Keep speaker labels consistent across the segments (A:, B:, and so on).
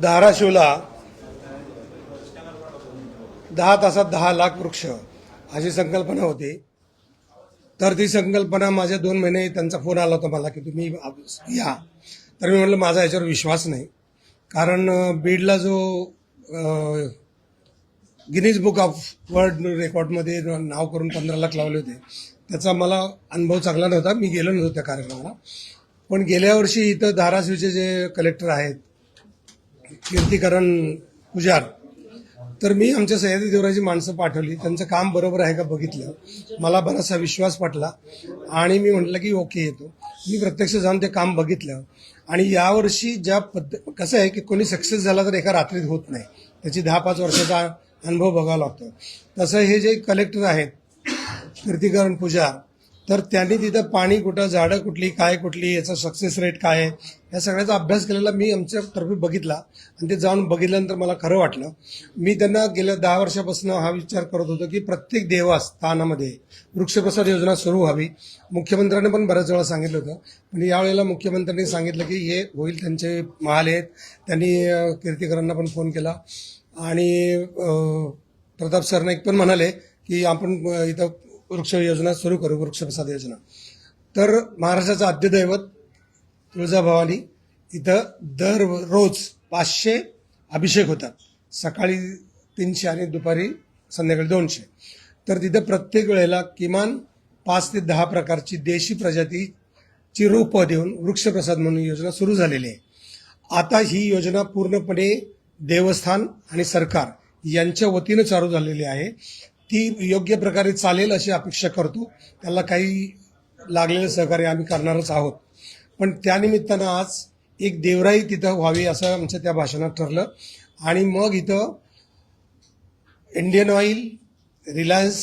A: धाराशिवला 10 तासात 10 लाख वृक्ष अशी संकल्पना होती. तर ती संकल्पना माझ्या 2 महिने त्यांचा फोन आला होता मला की तुम्ही या. तर मी म्हटलं माझा याच्यावर विश्वास नाही, कारण बीडला जो गिनीज बुक ऑफ वर्ल्ड रेकॉर्डमध्ये नाव करून 15 लाख लावले होते, त्याचा मला अनुभव चांगला नव्हता. मी गेलो नव्हतो त्या कार्यक्रमाला. पण गेल्या वर्षी इथं धाराशिवचे जे कलेक्टर आहेत कीर्तिकरण पुजार, तर मी आमच्या सह्याद्री देवराची माणसं पाठवली. त्यांचं काम बरोबर आहे का बघितलं. मला बराचसा विश्वास पटला आणि मी म्हटलं की ओके येतो. मी प्रत्यक्ष जाऊन ते काम बघितलं. आणि यावर्षी ज्या कसं आहे की कोणी सक्सेस झाला तर एका रात्रीत होत नाही, त्याची 10-5 वर्षाचा अनुभव बघावा लागतो. तसं हे जे कलेक्टर आहेत कीर्तिकरण पुजार, तर त्यांनी तिथं पाणी कुठं, झाडं कुठली, काय कुठली, याचा सक्सेस रेट काय आहे, या सगळ्याचा अभ्यास केलेला मी आमच्यातर्फे बघितला. आणि ते जाऊन बघितल्यानंतर मला खरं वाटलं. मी त्यांना गेल्या 10 वर्षापासून हा विचार करत होतो की प्रत्येक देवस्थानामध्ये वृक्षप्रसाद योजना सुरू व्हावी. मुख्यमंत्र्यांनी पण बऱ्याच वेळा सांगितलं होतं, पण यावेळेला मुख्यमंत्र्यांनी सांगितलं की हे होईल, त्यांचे महाले आहेत. त्यांनी कीर्तिकरांना पण फोन केला आणि प्रताप सरनाईक पण म्हणाले की आपण इथं वृक्ष योजना सुरू करू, वृक्षप्रसाद योजना. तर महाराष्ट्राचं आद्यदैवत तुळजाभवानी इथं दररोज 500 अभिषेक होतात. सकाळी 300 आणि दुपारी संध्याकाळी 200. तर तिथं प्रत्येक वेळेला किमान 5 ते 10 प्रकारची देशी प्रजातीची रोपं देऊन वृक्षप्रसाद म्हणून योजना सुरू झालेली आहे. आता ही योजना पूर्णपणे देवस्थान आणि सरकार यांच्या वतीनं चालू झालेली आहे. ती योग्य प्रकारे चालेल अशी अपेक्षा करतो. त्याला काही लागलेलं सहकार्य आम्ही करणारच आहोत. पण त्यानिमित्तानं आज एक देवराई तिथं व्हावी असं आमच्या त्या भाषणात ठरलं. आणि मग इथं इंडियन ऑइल, रिलायन्स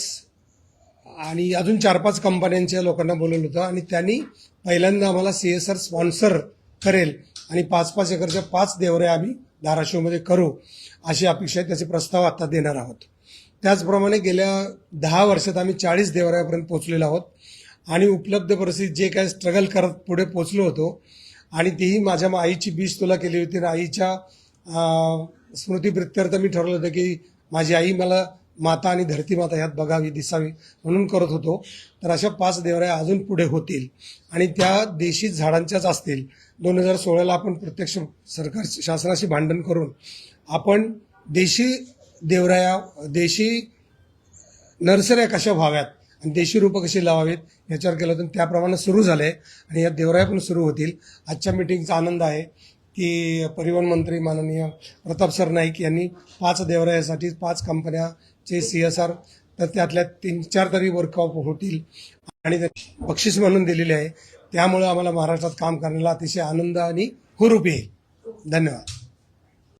A: आणि अजून 4-5 कंपन्यांच्या लोकांना बोलवलं होतं. आणि त्यांनी पहिल्यांदा आम्हाला CSR स्पॉन्सर करेल आणि 5-5 एकरच्या 5 देवऱ्या आम्ही धाराशिवमध्ये करू अशी अपेक्षा आहे. त्याचे प्रस्ताव आता देणार आहोत. त्याचप्रमाणे गेल्या 10 वर्षात आम्ही 40 देवऱ्यापर्यंत पोहोचलेलो आहोत. आणि उपलब्ध परिस्थितीत जे काय स्ट्रगल करत पुढे पोहोचलो होतो, आणि तीही माझ्या आईची 20 तुला केली होती. आईच्या स्मृतीप्रित्यर्थ मी ठरवलं होतं की माझी आई मला माता आणि धरती माता ह्यात बघावी, दिसावी म्हणून करत होतो. तर अशा 5 देवऱ्या अजून पुढे होतील आणि त्या देशी झाडांच्याच असतील. 2016ला आपण प्रत्यक्ष सरकार शासनाशी भांडण करून आपण देशी देवराया, देशी नर्सऱ्या कशा व्हाव्यात आणि देशी रोपं कशी लावावीत याच्यावर केलं होतं. त्याप्रमाणे सुरू झालंय आणि या देवराया पण सुरू होतील. आजच्या मीटिंगचा आनंद आहे की परिवहन मंत्री माननीय प्रताप सरनाईक यांनी 5 देवरायासाठी 5 कंपन्याचे CSR, तर त्यातल्या 3-4 तरी वर्कआउट होतील आणि बक्षीस म्हणून दिलेले आहे. त्यामुळे आम्हाला महाराष्ट्रात काम करण्याला अतिशय आनंद आणि हुरूप येईल. धन्यवाद.